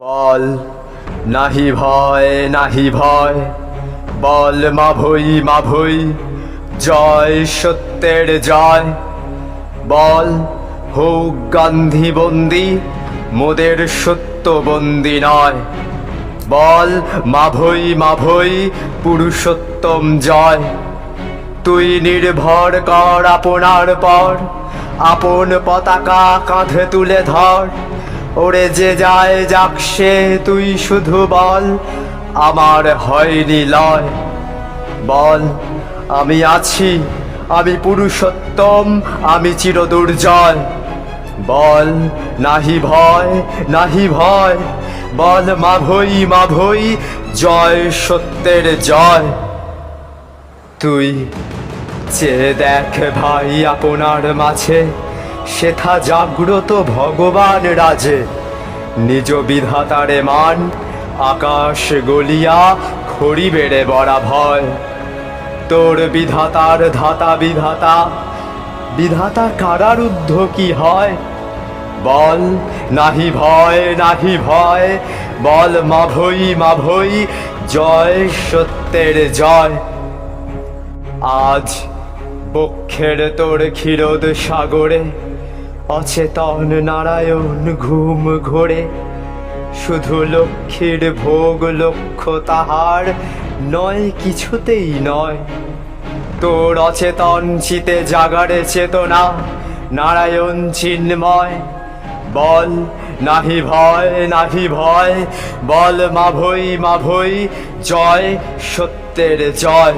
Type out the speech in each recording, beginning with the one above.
বল নাহি ভয় নাহি ভয়, বল মাভৈ মাভৈ, জয় সত্যের জয়। বল হোক গান্ধী বন্দী, মোদের সত্য বন্দী নয়। বল মাভৈ মাভৈ, পুরুষোত্তম জয়। তুই নির্ভর কর আপনার পর, আপন পতাকা কাঁধে তুলে ধর। ওরে যে যায় যাক সে, তুই শুধু বল আমার হয়নি লয়। বল আমি আছি, আমি পুরুষোত্তম, আমি চিরদুর্জয়। বল নাহি ভয় নাহি ভয়, বল মাভৈ মাভৈ, জয় সত্যের জয়। তুই চেয়ে দেখ ভাই আপনার মাঝে, সেথা জাগ্রত ভগবান রাজে। নিজ বিধাতারে মান, আকাশ গলিয়া খড়ি বেড়ে বড়া ভয়। তোর বিধাতার ধাতা বিধাতা, বিধাতা কারারুদ্ধ কি হয়? বল নাহি ভয় নাহি ভয়, বল মাভৈ মাভৈ, জয় সত্যের জয়। আজ বক্ষের তোর ক্ষীরোদ সাগরে, অচেতন নারায়ণ ঘুম ঘোরে। শুধু লক্ষ্মীর ভোগ লক্ষ্য তাহার, নয় কিছুতেই নয়। তোর অচেতন চিতে জাগারে চেতনা, নারায়ণ চিন্ময়। বল নাহি ভয় নাহি ভয়, বল মাভৈ মাভৈ, জয় সত্যের জয়।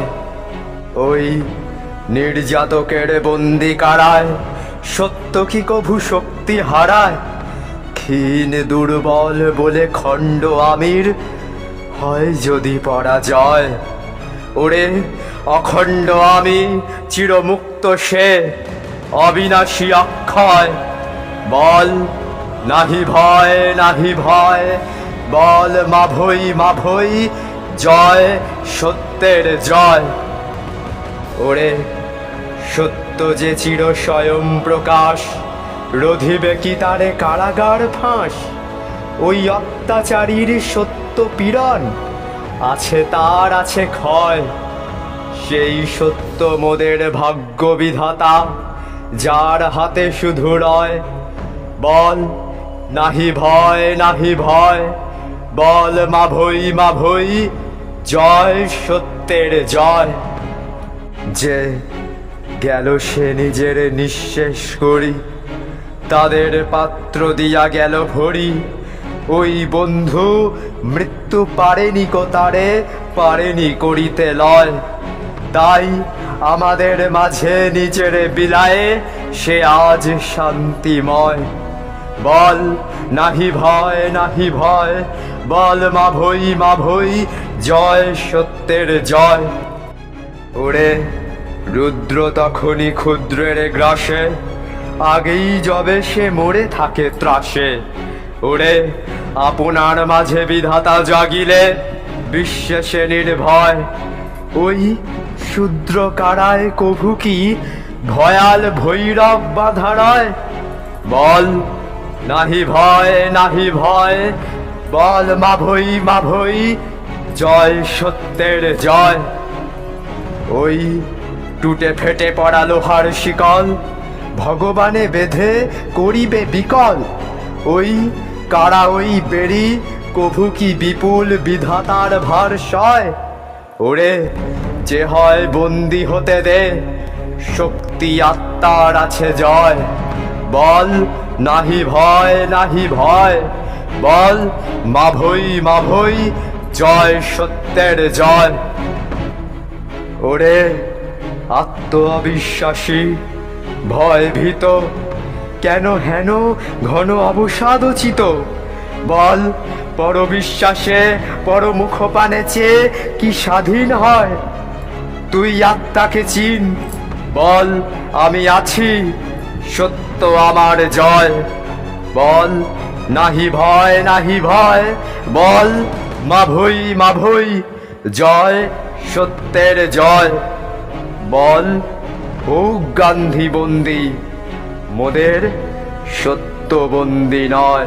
ওই নির্যাতকের বন্দি কারায়, সত্য কি কভু শক্তি হারায়? ক্ষীণ দুর্বল বলে খণ্ড আমির, হয় যদি পরাজয়। ওরে অখণ্ড আমি, চিরমুক্ত সে, অবিনাশী অক্ষয়। বল নাহি ভয় নাহি ভয়, বল মাভৈ মাভৈ, জয় সত্যের জয়। ওরে সত্য যে চির স্বয়ং প্রকাশ, রধিবে কি তারে কারাগার ফাঁস? ওই অত্যাচারীর সত্য পীড়ন, আছে তার আছে ক্ষয়। সেই সত্য মোদের ভাগ্য বিধাতা, যার হাতে শুধু রয়। বল নাহি ভয় নাহি ভয়, বল মাভৈ মাভৈ, জয় সত্যের জয়। যে গেল সে নিজের নিঃশেষ করি, তাদের পাত্র দিয়া গেল ভরি। ওই বন্ধু মৃত্যু পারেনি কোতারে, পারেনি করিতে লয়। তাই আমাদের মাঝে নিজের বিলায়ে, সে আজ শান্তিময়। বল নাহি ভয় নাহি ভয়, বল মাভৈ মাভৈ, জয় সত্যের জয়। ওরে রুদ্র তখনই ক্ষুদ্রের গ্রাসে, আগেই যবে সে মরে থাকে ত্রাসে। ওরে আপনার মাঝে বিধাতা জাগিলে, বিশ্বে সে নির্ভয়। ওই শূদ্র কারায় কভু কি ভয়াল ভৈরব বাধা রয়? বল নাহি ভয় নাহি ভয়, বল মাভৈ মাভৈ, জয় সত্যের জয়। ওই টুটে ফেটে পড়া লোহার শিকল, ভগবানে বেঁধে করিবে বিকল। ওই কারা ওই বেড়ি, কভু কি বিপুল বিধাতার ভার সয়? ওরে যে হয় বন্দি হতে দে, শক্তি আত্মার আছে জয়। বল নাহি ভয় নাহি ভয়, বল মাভৈ মাভৈ, জয় সত্যের জয়। ওরে আত্ম অবিশ্বাসী ভয় ভীত, কেন হেন ঘন অবসাদচিত? বল পরবিশ্বাসে পরমুখ পানে চেয়ে কি স্বাধীন হয়? তুই আত্মাকে চিন, বল আমি আছি, সত্য আমার জয়। বল নাহি ভয় নাহি ভয়, বল মাভৈ মাভৈ, জয় সত্যের জয়। বল হোক গান্ধী বন্দী, মোদের সত্য বন্দী নয়।